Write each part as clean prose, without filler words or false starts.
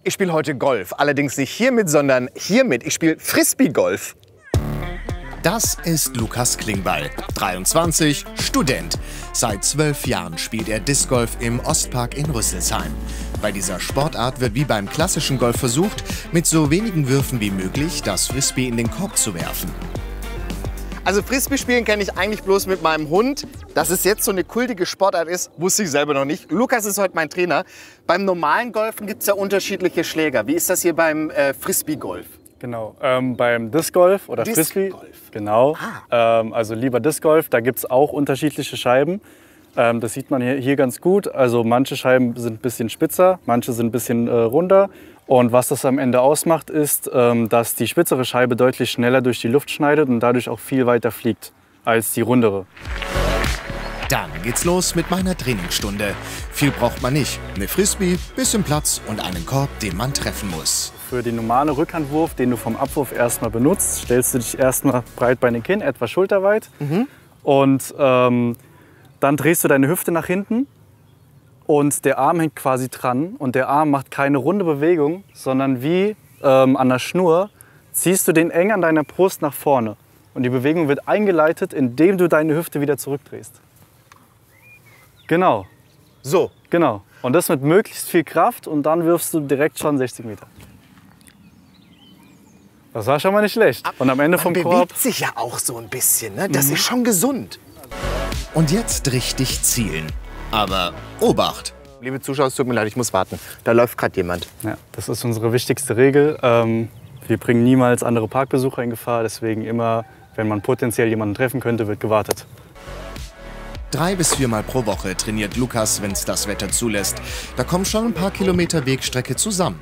Ich spiele heute Golf. Allerdings nicht hiermit, sondern hiermit. Ich spiele Frisbee-Golf. Das ist Lukas Klingbeil, 23, Student. Seit 12 Jahren spielt er Disc Golf im Ostpark in Rüsselsheim. Bei dieser Sportart wird wie beim klassischen Golf versucht, mit so wenigen Würfen wie möglich das Frisbee in den Korb zu werfen. Also Frisbee spielen kenne ich eigentlich bloß mit meinem Hund. Dass es jetzt so eine kultige Sportart ist, wusste ich selber noch nicht. Lukas ist heute mein Trainer. Beim normalen Golfen gibt es ja unterschiedliche Schläger. Wie ist das hier beim Frisbee-Golf? Genau, beim Disc Golf oder Frisbee, genau, also lieber Disc Golf, da gibt es auch unterschiedliche Scheiben. Das sieht man hier ganz gut. Also manche Scheiben sind ein bisschen spitzer, manche sind ein bisschen runder. Und was das am Ende ausmacht, ist, dass die spitzere Scheibe deutlich schneller durch die Luft schneidet und dadurch auch viel weiter fliegt als die rundere. Dann geht's los mit meiner Trainingsstunde. Viel braucht man nicht. Eine Frisbee, bisschen Platz und einen Korb, den man treffen muss. Für den normalen Rückhandwurf, den du vom Abwurf erstmal benutzt, stellst du dich erstmal breitbeinig hin, etwa schulterweit. Und dann drehst du deine Hüfte nach hinten und der Arm hängt quasi dran. Und der Arm macht keine runde Bewegung, sondern wie an der Schnur ziehst du den eng an deiner Brust nach vorne. Und die Bewegung wird eingeleitet, indem du deine Hüfte wieder zurückdrehst. Genau. So. Genau. Und das mit möglichst viel Kraft und dann wirfst du direkt schon 60 Meter. Das war schon mal nicht schlecht. Und am Ende vom Korb... Man bewegt sich ja auch so ein bisschen, ne? Das ist schon gesund. Und jetzt richtig zielen. Aber Obacht! Liebe Zuschauer, es tut mir leid, ich muss warten. Da läuft gerade jemand. Ja, das ist unsere wichtigste Regel. Wir bringen niemals andere Parkbesucher in Gefahr. Deswegen immer, wenn man potenziell jemanden treffen könnte, wird gewartet. 3 bis 4 Mal pro Woche trainiert Lukas, wenn es das Wetter zulässt. Da kommen schon ein paar Kilometer Wegstrecke zusammen.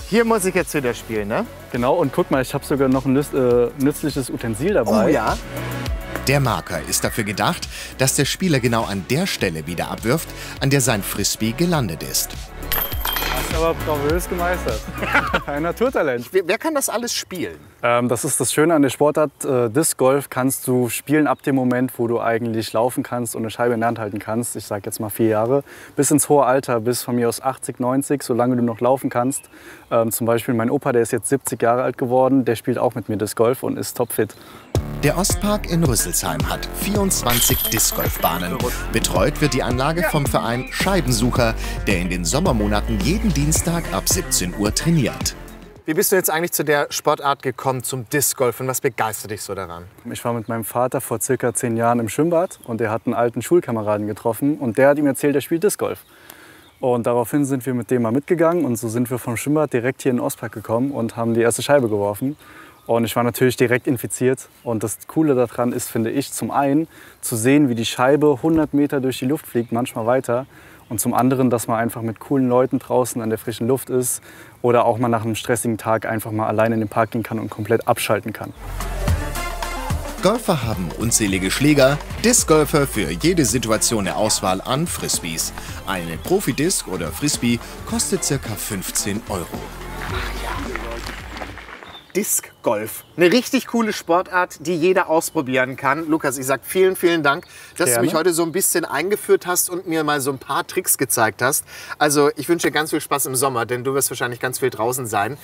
Hier muss ich jetzt wieder spielen, ne? Genau, und guck mal, ich habe sogar noch ein nützliches Utensil dabei. Oh ja. Der Marker ist dafür gedacht, dass der Spieler genau an der Stelle wieder abwirft, an der sein Frisbee gelandet ist. Hast aber bravös gemeistert. Ein Naturtalent. Wer kann das alles spielen? Das ist das Schöne an der Sportart. Disc Golf kannst du spielen ab dem Moment, wo du eigentlich laufen kannst und eine Scheibe in der Hand halten kannst. Ich sage jetzt mal 4 Jahre. Bis ins hohe Alter, bis von mir aus 80, 90, solange du noch laufen kannst. Zum Beispiel mein Opa, der ist jetzt 70 Jahre alt geworden, der spielt auch mit mir Disc Golf und ist topfit. Der Ostpark in Rüsselsheim hat 24 Disc-Golf-Bahnen. Betreut wird die Anlage vom Verein Scheibensucher, der in den Sommermonaten jeden Dienstag ab 17 Uhr trainiert. Wie bist du jetzt eigentlich zu der Sportart gekommen, zum Disc Golf, und was begeistert dich so daran? Ich war mit meinem Vater vor circa 10 Jahren im Schwimmbad und der hat einen alten Schulkameraden getroffen und der hat ihm erzählt, er spielt Disc Golf. Und daraufhin sind wir mit dem mal mitgegangen und so sind wir vom Schwimmbad direkt hier in den Ostpark gekommen und haben die erste Scheibe geworfen. Und ich war natürlich direkt infiziert. Und das Coole daran ist, finde ich, zum einen zu sehen, wie die Scheibe 100 Meter durch die Luft fliegt, manchmal weiter. Und zum anderen, dass man einfach mit coolen Leuten draußen an der frischen Luft ist oder auch mal nach einem stressigen Tag einfach mal alleine in den Park gehen kann und komplett abschalten kann. Golfer haben unzählige Schläger, Disc-Golfer für jede Situation eine Auswahl an Frisbees. Eine Profi-Disc oder Frisbee kostet ca. 15 €. Disc Golf. Eine richtig coole Sportart, die jeder ausprobieren kann. Lukas, ich sag vielen, vielen Dank, dass du mich heute so ein bisschen eingeführt hast und mir mal so ein paar Tricks gezeigt hast. Also ich wünsche dir ganz viel Spaß im Sommer, denn du wirst wahrscheinlich ganz viel draußen sein.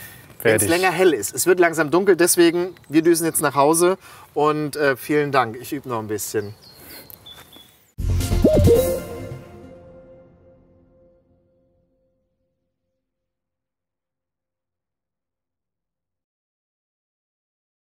Wenn es länger hell ist. Es wird langsam dunkel, deswegen wir düsen jetzt nach Hause und vielen Dank. Ich übe noch ein bisschen.